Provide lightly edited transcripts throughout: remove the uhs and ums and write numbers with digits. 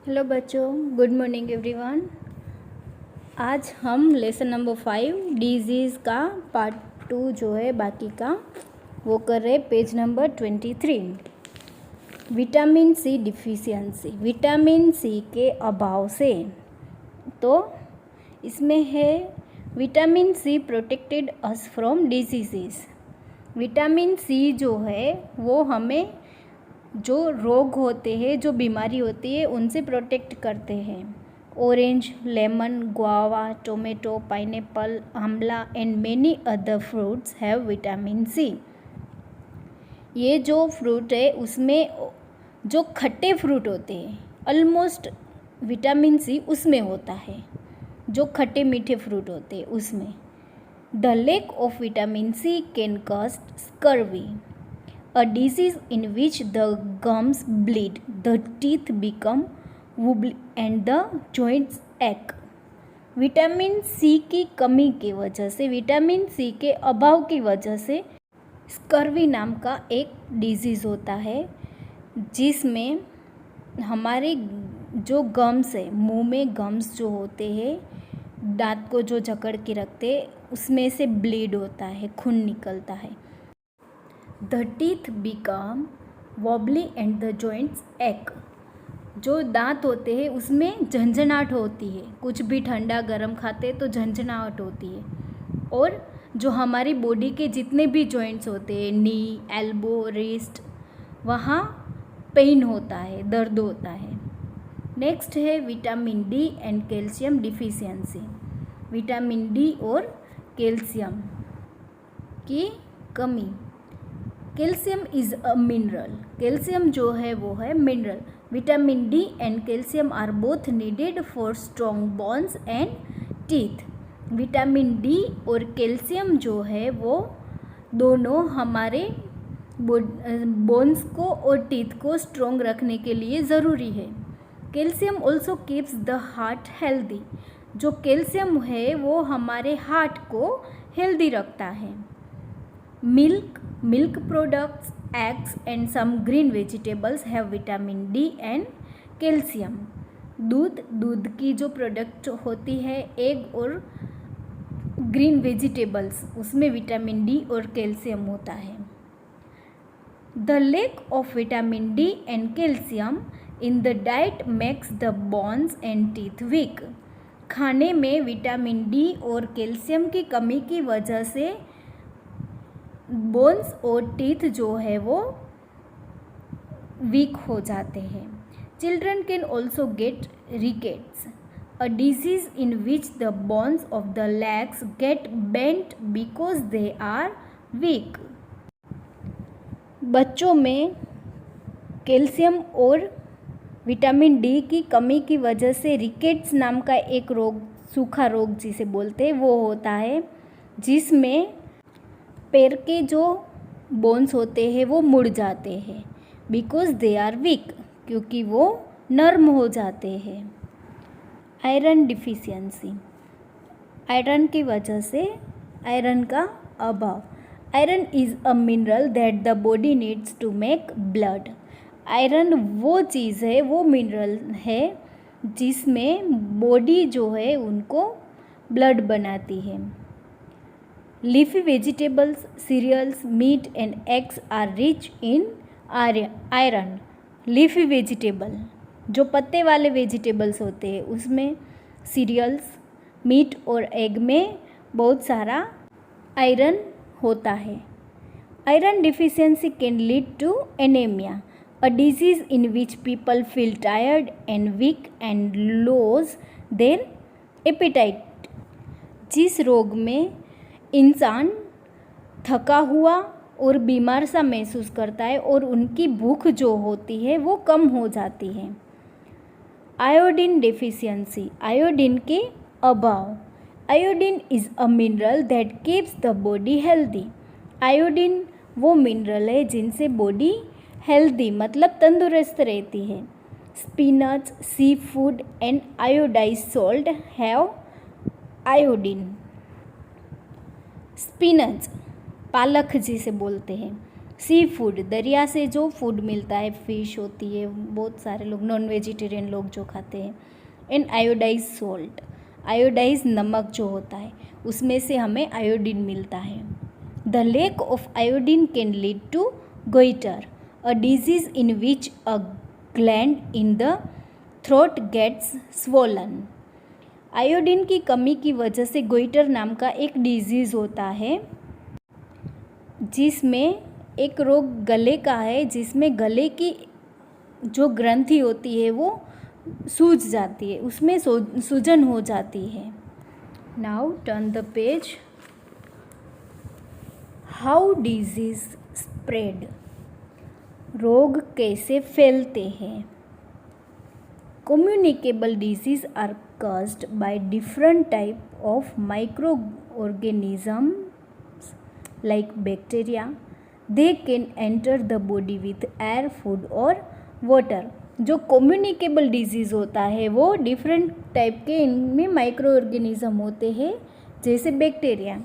Hello बच्चों, good morning everyone. आज हम लेसन नंबर 5 डिजीज़ का पार्ट 2 जो है बाकी का वो कर रहे page number 23। Vitamin C deficiency, vitamin C के अभाव से। तो इसमें है vitamin C protected us from disease. Vitamin C जो है वो हमें जो रोग होते हैं, जो बीमारी होती है, उनसे प्रोटेक्ट करते हैं। Orange, lemon, guava, tomato, pineapple, amla and many other fruits have vitamin C. ये जो फ्रूट है उसमें जो खट्टे फ्रूट होते हैं ऑलमोस्ट विटामिन सी उसमें होता है, जो खट्टे मीठे फ्रूट होते हैं उसमें। The lack of vitamin C can cause scurvy, a disease in which the gums bleed, the teeth become wobbly and the joints ache। Vitamin C की कमी की वजह से, विटामिन सी के अभाव की वजह से स्कर्वी नाम का एक डिजीज़ होता है, जिसमें हमारे जो गम्स है, मुंह में गम्स जो होते हैं, दांत को जो जकड़ के रखते हैं, उसमें से ब्लीड होता है, खून निकलता है। The teeth become wobbly and the joints ache। जो दांत होते हैं उसमें झंझनाहट होती है, कुछ भी ठंडा गरम खाते तो झंझनाहट होती है। और जो हमारी बॉडी के जितने भी जॉइंट्स होते हैं, नी, एल्बो, रिस्ट, वहाँ पेन होता है, दर्द होता है। नेक्स्ट है vitamin D and calcium deficiency. Vitamin D और कैल्शियम की कमी। Calcium is a mineral, calcium जो है वो है mineral. Vitamin D and calcium are both needed for strong bones and teeth. Vitamin D और कैल्शियम जो है वो दोनों हमारे बोन्स को और टीथ को स्ट्रॉन्ग रखने के लिए ज़रूरी है। Calcium also keeps the heart healthy, जो कैल्शियम है वो हमारे हार्ट को हेल्दी रखता है। Milk products, eggs and some green vegetables have vitamin D and calcium। दूध की जो प्रोडक्ट होती है, एग और ग्रीन वेजिटेबल्स, उसमें विटामिन डी और कैल्शियम होता है। The lack of vitamin D and calcium in the diet makes the bones and teeth weak. खाने में विटामिन डी और कैल्शियम की कमी की वजह से बोन्स और टीथ जो है वो वीक हो जाते हैं। Children can also get rickets, a disease in which the bones of the legs get bent because they are weak. बच्चों में कैल्शियम और विटामिन डी की कमी की वजह से रिकेट्स नाम का एक रोग, सूखा रोग जिसे बोलते हैं, वो होता है, जिसमें पैर के जो बोन्स होते हैं वो मुड़ जाते हैं, बिकॉज दे आर वीक, क्योंकि वो नर्म हो जाते हैं। आयरन डिफिशियंसी, आयरन की वजह से, आयरन का अभाव। Iron is a mineral that the body needs to make blood. Iron वो चीज़ है, वो मिनरल है जिसमें बॉडी जो है उनको ब्लड बनाती है। Leafy vegetables, cereals, meat and eggs are rich in iron। Leafy vegetable, जो पत्ते वाले वेजिटेबल्स होते हैं, उसमें सीरियल्स, मीट और एग में बहुत सारा आयरन होता है। Iron deficiency can lead to anaemia, a disease in which people feel tired and weak and lose their appetite. जिस रोग में इंसान थका हुआ और बीमार सा महसूस करता है और उनकी भूख जो होती है वो कम हो जाती है। आयोडीन डेफिशिएंसी, आयोडीन के अभाव। Iodine is a mineral that keeps the body healthy. Iodine वो मिनरल है जिनसे बॉडी हेल्दी मतलब तंदुरुस्त रहती है। Spinach, sea food and iodise salt have iodine. Spinach, पालक जिसे बोलते हैं, सी फूड, दरिया से जो फूड मिलता है, फिश होती है, बहुत सारे लोग नॉन वेजिटेरियन लोग जो खाते हैं। एंड आयोडाइज सॉल्ट, आयोडाइज नमक जो होता है उसमें से हमें आयोडीन मिलता है। The lack of iodine can lead to goitre, a disease in which a gland in the throat gets swollen. Iodine की कमी की वजह से गोइटर नाम का एक डिजीज़ होता है, जिसमें एक रोग गले का है, जिसमें गले की जो ग्रंथि होती है वो सूज जाती है, उसमें सूजन हो जाती है। Now turn the page. How disease spread, रोग कैसे फैलते हैं। Communicable disease are caused by different type of microorganisms like bacteria. They can enter the body with air, food or water. जो कम्युनिकेबल डिजीज़ होता है वो डिफरेंट टाइप के इनमें माइक्रो ऑर्गेनिज्म होते हैं, जैसे बैक्टीरिया।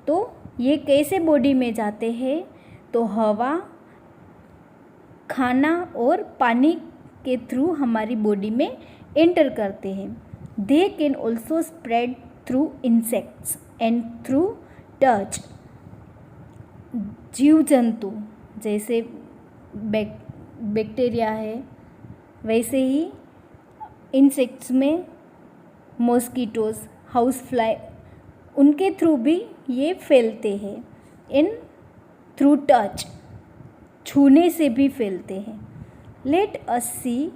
तो ये कैसे बॉडी में जाते हैं, तो हवा, खाना और पानी के थ्रू हमारी बॉडी में एंटर करते हैं। They can also spread through insects and through touch. जीव जंतु जैसे बैक्टीरिया है, वैसे ही इंसेक्ट्स में मॉस्किटोज, हाउस फ्लाई, उनके थ्रू भी ये फैलते हैं। इन थ्रू टच, छूने से भी फैलते हैं। Let us see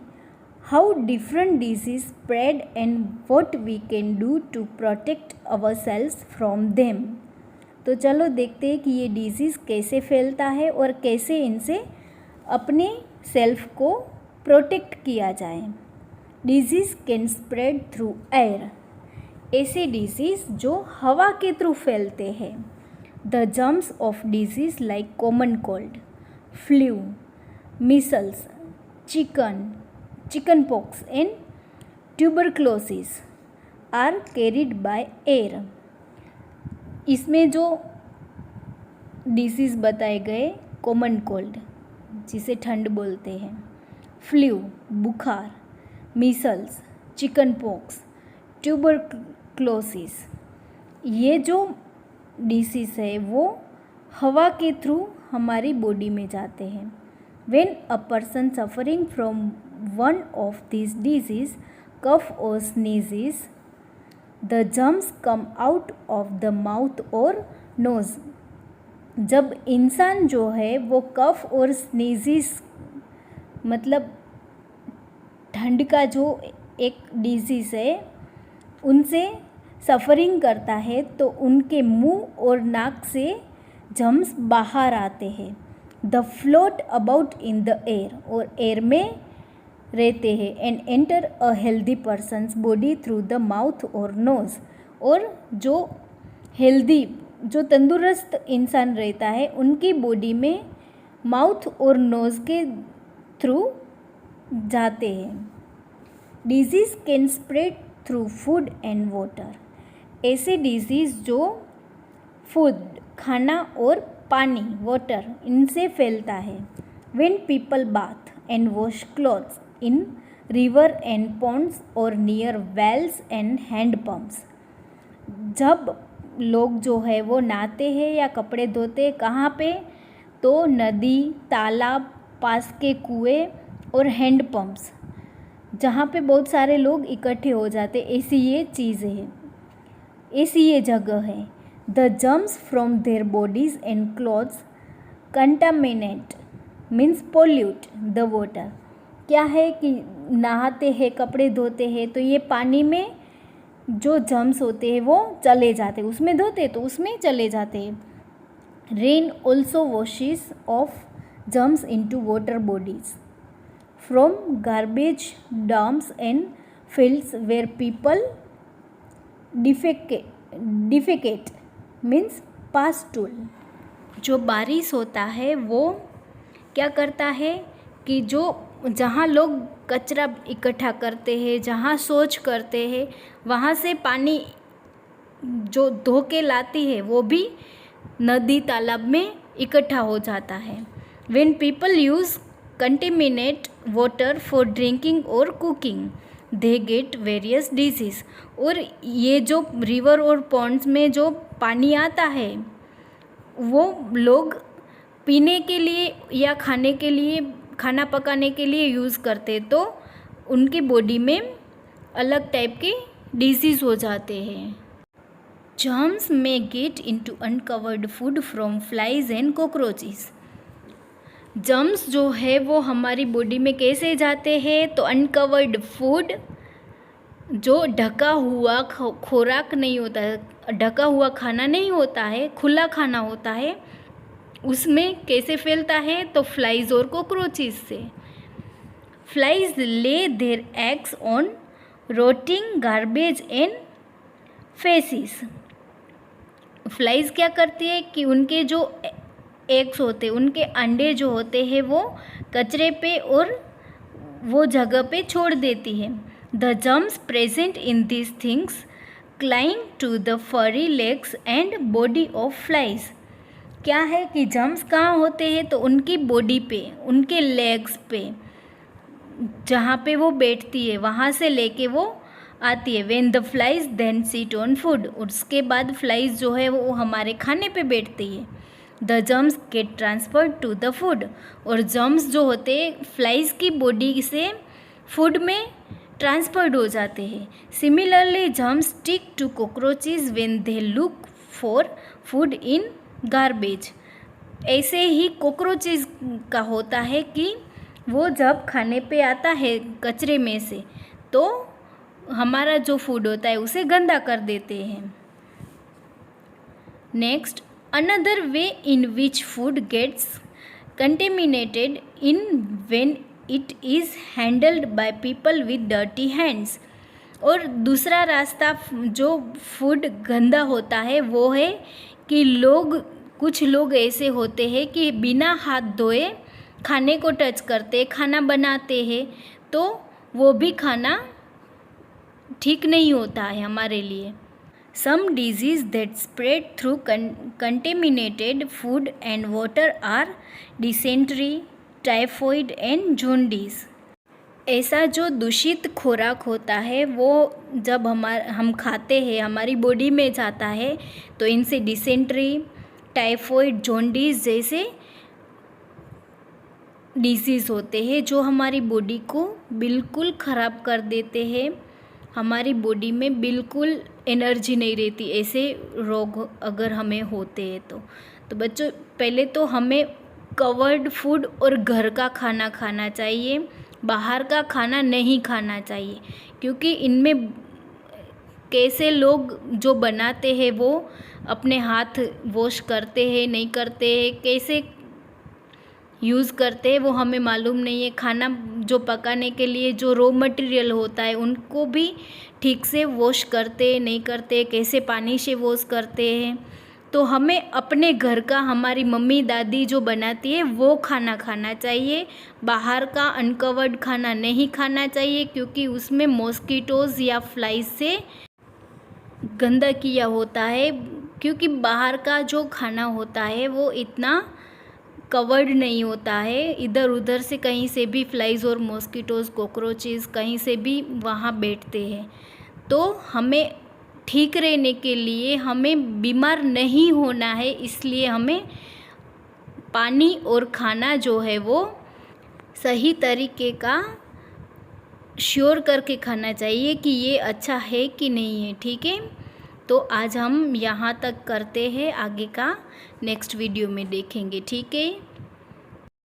how different disease spread and what we can do to protect ourselves from them. तो चलो देखते हैं कि ये डिजीज़ कैसे फैलता है और कैसे इनसे अपने सेल्फ को प्रोटेक्ट किया जाए। Disease can spread through air, ऐसे डिजीज़ जो हवा के थ्रू फैलते हैं। The germs of disease like common cold, flu, Meselson, chicken pox and tuberculosis are carried by air. इसमें जो डिसीज़ बताए गए, कॉमन कोल्ड जिसे ठंड बोलते हैं, फ्लू बुखार, मीसल्स, चिकन पॉक्स, ट्यूबरक्लोसिस, ये जो डिसीज़ है वो हवा के थ्रू हमारी बॉडी में जाते हैं। When a person suffering from one of these disease cough or sneezes, the germs come out of the mouth or nose. जब इंसान जो है वो कफ और स्नीजिस मतलब ठंड का जो एक डिजीज़ है उनसे सफ़रिंग करता है, तो उनके मुंह और नाक से जर्म्स बाहर आते हैं। The float about in the air, और एयर में रहते हैं। And enter a healthy persons body through the mouth और नोज़, और जो हेल्दी जो तंदुरुस्त इंसान रहता है उनकी बॉडी में माउथ और नोज़ के थ्रू जाते हैं। Disease can spread through food and water, ऐसे डिजीज़ जो फूड खाना और पानी वाटर इनसे फैलता है। When people bath and wash clothes in river and ponds और near wells and hand pumps, जब लोग जो है वो नहाते हैं या कपड़े धोते हैं, कहाँ पे, तो नदी, तालाब, पास के कुएं और हैंड पम्प्स, जहाँ पे बहुत सारे लोग इकट्ठे हो जाते, ऐसी ये चीज़ें हैं, ऐसी ये जगह है। The germs from their bodies and clothes contaminate means pollute the water. क्या है कि नहाते हैं, कपड़े धोते हैं, तो ये पानी में जो जर्म्स होते हैं वो चले जाते हैं, उसमें धोते तो उसमें चले जाते हैं। Rain also washes off germs into water bodies from garbage dumps and fields where people defecate means pass stool. जो बारिश होता है वो क्या करता है कि जो जहाँ लोग कचरा इकट्ठा करते हैं, जहाँ शौच करते हैं, वहाँ से पानी जो धो के लाती है वो भी नदी तालाब में इकट्ठा हो जाता है। When people use contaminate water for drinking or cooking, they get various disease. और ये जो रिवर और पॉन्ड्स में जो पानी आता है वो लोग पीने के लिए या खाने के लिए, खाना पकाने के लिए यूज़ करते, तो उनकी बॉडी में अलग टाइप के डिजीज़ हो जाते हैं. जर्म्स में get into uncovered food from flies and cockroaches. Germs जो है वो हमारी बॉडी में कैसे जाते हैं, तो अनकवर्ड फूड, जो ढका हुआ खुराक नहीं होता है, ढका हुआ खाना नहीं होता है, खुला खाना होता है, उसमें कैसे फैलता है, तो फ्लाइज और कॉकरोचेस से. Flies lay their eggs on rotting garbage and faeces. Flies क्या करती है कि उनके जो एग्स होते हैं, उनके अंडे जो होते हैं वो कचरे पे और वो जगह पे छोड़ देती है. The germs present in this things cling to the furry legs and body of flies. क्या है कि जर्म्स कहाँ होते हैं, तो उनकी बॉडी पे, उनके लेग्स पे, जहाँ पे वो बैठती है वहाँ से लेके वो आती है. When the flies then sit on food, उसके बाद फ्लाइज जो है वो हमारे खाने पे बैठती है. The germs get transferred to the food, और जर्म्स जो होते हैं फ्लाइज की बॉडी से फूड में ट्रांसफर्ड हो जाते हैं. Similarly germs stick to cockroaches when they look for food in garbage. ऐसे ही कॉकरोचेस का होता है कि वो जब खाने पे आता है कचरे में से, तो हमारा जो फूड होता है उसे गंदा कर देते हैं. Next, another way in which food gets contaminated in when it is handled by people with dirty hands. और दूसरा रास्ता जो फूड गंदा होता है वो है कि कुछ लोग ऐसे होते हैं कि बिना हाथ धोए खाने को टच करते, खाना बनाते हैं, तो वो भी खाना ठीक नहीं होता है हमारे लिए. Some disease that spread through contaminated food and water are dysentery, typhoid and jaundice. ऐसा जो दूषित खुराक होता है वो जब हम खाते हैं, हमारी बॉडी में जाता है, तो इनसे डिसेंट्री, टाइफॉइड, जॉन्डिस जैसे डिसीज़ होते हैं जो हमारी बॉडी को बिल्कुल ख़राब कर देते हैं. हमारी बॉडी में बिल्कुल एनर्जी नहीं रहती ऐसे रोग अगर हमें होते हैं तो बच्चों पहले तो हमें कवर्ड फूड और घर का खाना खाना चाहिए, बाहर का खाना नहीं खाना चाहिए, क्योंकि इनमें कैसे लोग जो बनाते हैं वो अपने हाथ वॉश करते हैं नहीं करते हैं, कैसे यूज़ करते हैं वो हमें मालूम नहीं है. खाना जो पकाने के लिए जो रॉ मटेरियल होता है उनको भी ठीक से वॉश करते नहीं करते, कैसे पानी से वॉश करते हैं. तो हमें अपने घर का, हमारी मम्मी दादी जो बनाती है वो खाना खाना चाहिए. बाहर का अनकवर्ड खाना नहीं खाना चाहिए, क्योंकि उसमें मॉस्किटोज़ या फ्लाइज से गंदा किया होता है. क्योंकि बाहर का जो खाना होता है वो इतना कवर्ड नहीं होता है, इधर उधर से कहीं से भी फ्लाइज और मॉस्किटोज़, कॉकरोचेस कहीं से भी वहाँ बैठते हैं. तो हमें ठीक रहने के लिए, हमें बीमार नहीं होना है, इसलिए हमें पानी और खाना जो है वो सही तरीके का श्योर करके खाना चाहिए कि ये अच्छा है कि नहीं है. ठीक है, तो आज हम यहाँ तक करते हैं, आगे का नेक्स्ट वीडियो में देखेंगे. ठीक है.